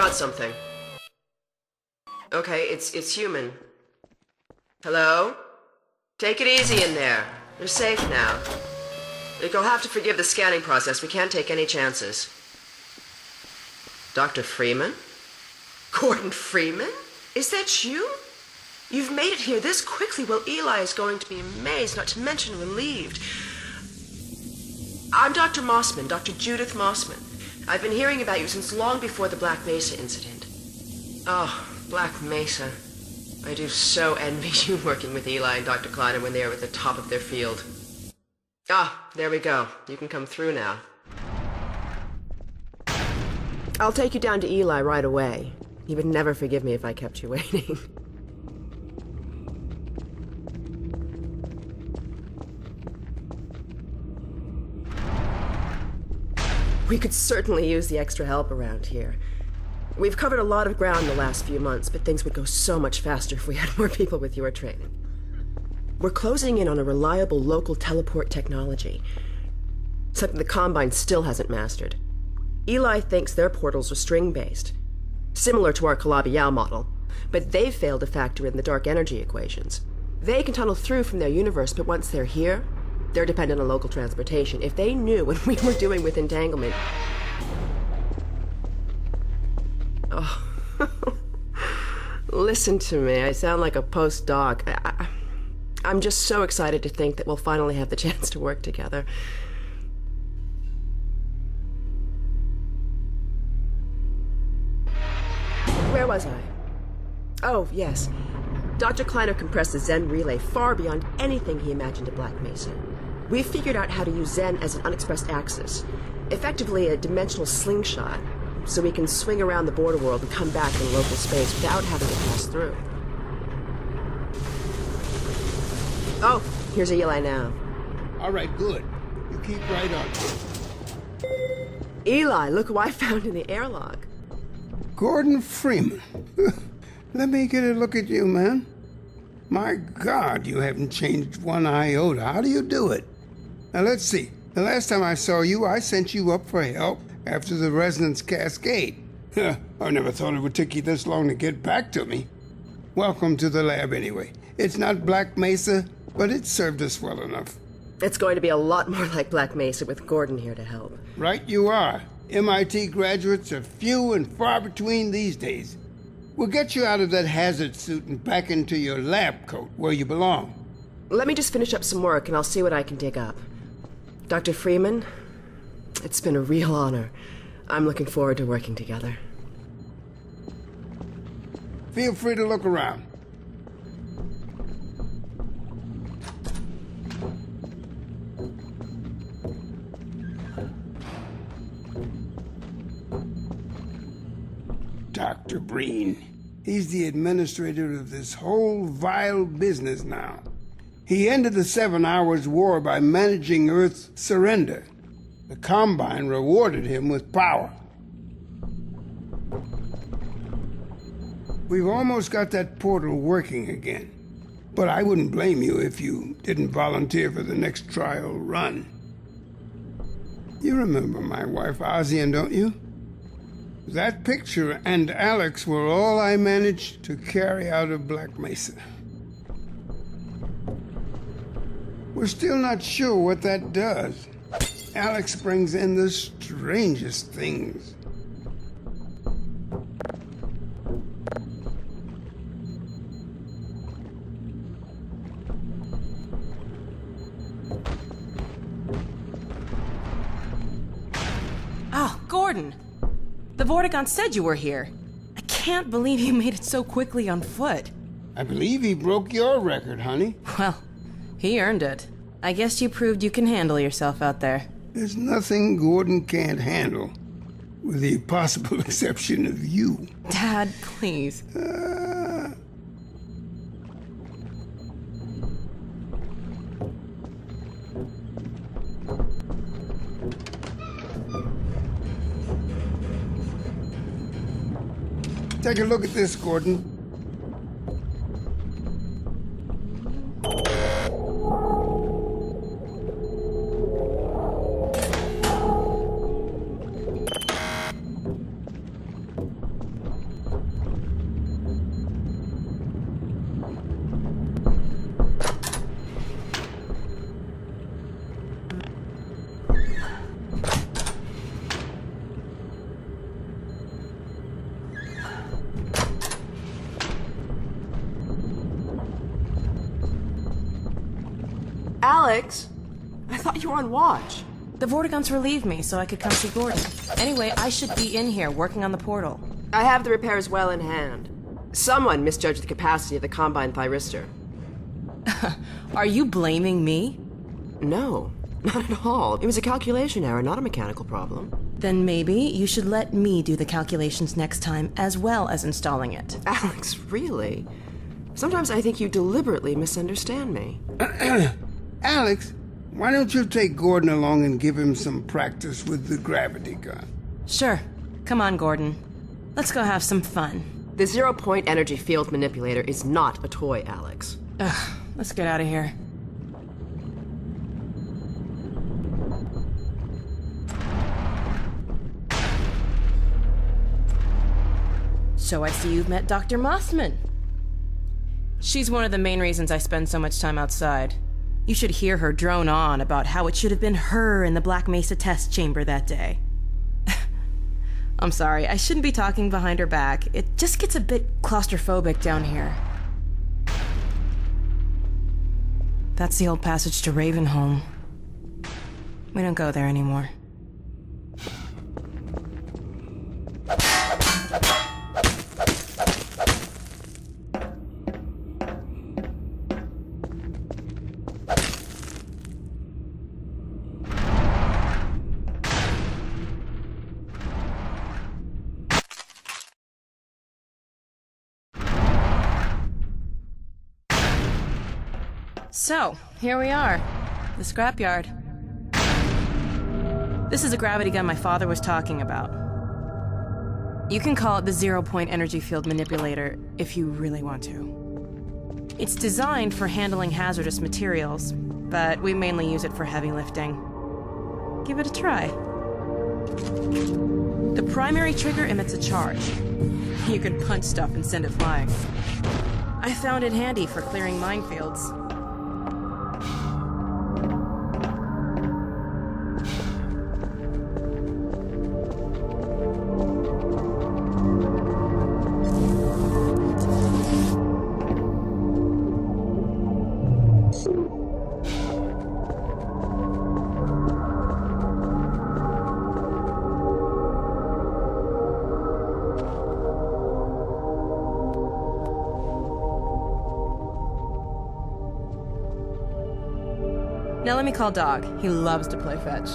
got something. Okay, it's human. Hello? Take it easy in there. You're safe now. You'll have to forgive the scanning process. We can't take any chances. Dr. Freeman? Gordon Freeman? Is that you? You've made it here this quickly. Well, Eli is going to be amazed, not to mention relieved. I'm Dr. Mossman, Dr. Judith Mossman. I've been hearing about you since long before the Black Mesa incident. Oh, Black Mesa. I do so envy you working with Eli and Dr. Kleiner when they are at the top of their field. Ah, there we go. You can come through now. I'll take you down to Eli right away. He would never forgive me if I kept you waiting. We could certainly use the extra help around here. We've covered a lot of ground the last few months, but things would go so much faster if we had more people with your training. We're closing in on a reliable local teleport technology, something the Combine still hasn't mastered. Eli thinks their portals are string-based, similar to our Calabi-Yau model, but they've failed to factor in the dark energy equations. They can tunnel through from their universe, but once they're here, they're dependent on local transportation. If they knew what we were doing with entanglement... Oh. Listen to me. I sound like a postdoc. I'm just so excited to think that we'll finally have the chance to work together. Where was I? Oh, yes. Dr. Kleiner compressed the Zen relay far beyond anything he imagined at Black Mesa. We've figured out how to use Zen as an unexpressed axis, effectively a dimensional slingshot, so we can swing around the border world and come back in local space without having to pass through. Oh, here's Eli now. All right, good. You keep right on. Eli, look who I found in the airlock. Gordon Freeman. Let me get a look at you, man. My God, you haven't changed one iota. How do you do it? Now, let's see. The last time I saw you, I sent you up for help after the resonance cascade. I never thought it would take you this long to get back to me. Welcome to the lab, anyway. It's not Black Mesa, but it served us well enough. It's going to be a lot more like Black Mesa with Gordon here to help. Right you are. MIT graduates are few and far between these days. We'll get you out of that hazard suit and back into your lab coat where you belong. Let me just finish up some work and I'll see what I can dig up. Dr. Freeman, it's been a real honor. I'm looking forward to working together. Feel free to look around. Dr. Breen. He's the administrator of this whole vile business now. He ended the 7 Hours War by managing Earth's surrender. The Combine rewarded him with power. We've almost got that portal working again. But I wouldn't blame you if you didn't volunteer for the next trial run. You remember my wife Ozian, don't you? That picture and Alex were all I managed to carry out of Black Mesa. We're still not sure what that does. Alex brings in the strangest things. Oh, Gordon! The Vortigaunt said you were here. I can't believe you made it so quickly on foot. I believe he broke your record, honey. Well, he earned it. I guess you proved you can handle yourself out there. There's nothing Gordon can't handle, with the possible exception of you. Dad, please. Take a look at this, Gordon. Alex! I thought you were on watch. The Vortigons relieved me so I could come see Gordon. Anyway, I should be in here working on the portal. I have the repairs well in hand. Someone misjudged the capacity of the Combine thyristor. Are you blaming me? No, not at all. It was a calculation error, not a mechanical problem. Then maybe you should let me do the calculations next time, as well as installing it. Alex, really? Sometimes I think you deliberately misunderstand me. Alex, why don't you take Gordon along and give him some practice with the gravity gun? Sure. Come on, Gordon. Let's go have some fun. The zero-point energy field manipulator is not a toy, Alex. Ugh, let's get out of here. So I see you've met Dr. Mossman. She's one of the main reasons I spend so much time outside. You should hear her drone on about how it should have been her in the Black Mesa test chamber that day. I'm sorry, I shouldn't be talking behind her back. It just gets a bit claustrophobic down here. That's the old passage to Ravenholm. We don't go there anymore. So, here we are. The scrapyard. This is a gravity gun my father was talking about. You can call it the zero-point energy field manipulator if you really want to. It's designed for handling hazardous materials, but we mainly use it for heavy lifting. Give it a try. The primary trigger emits a charge. You can punch stuff and send it flying. I found it handy for clearing minefields. Now let me call Dog. He loves to play fetch.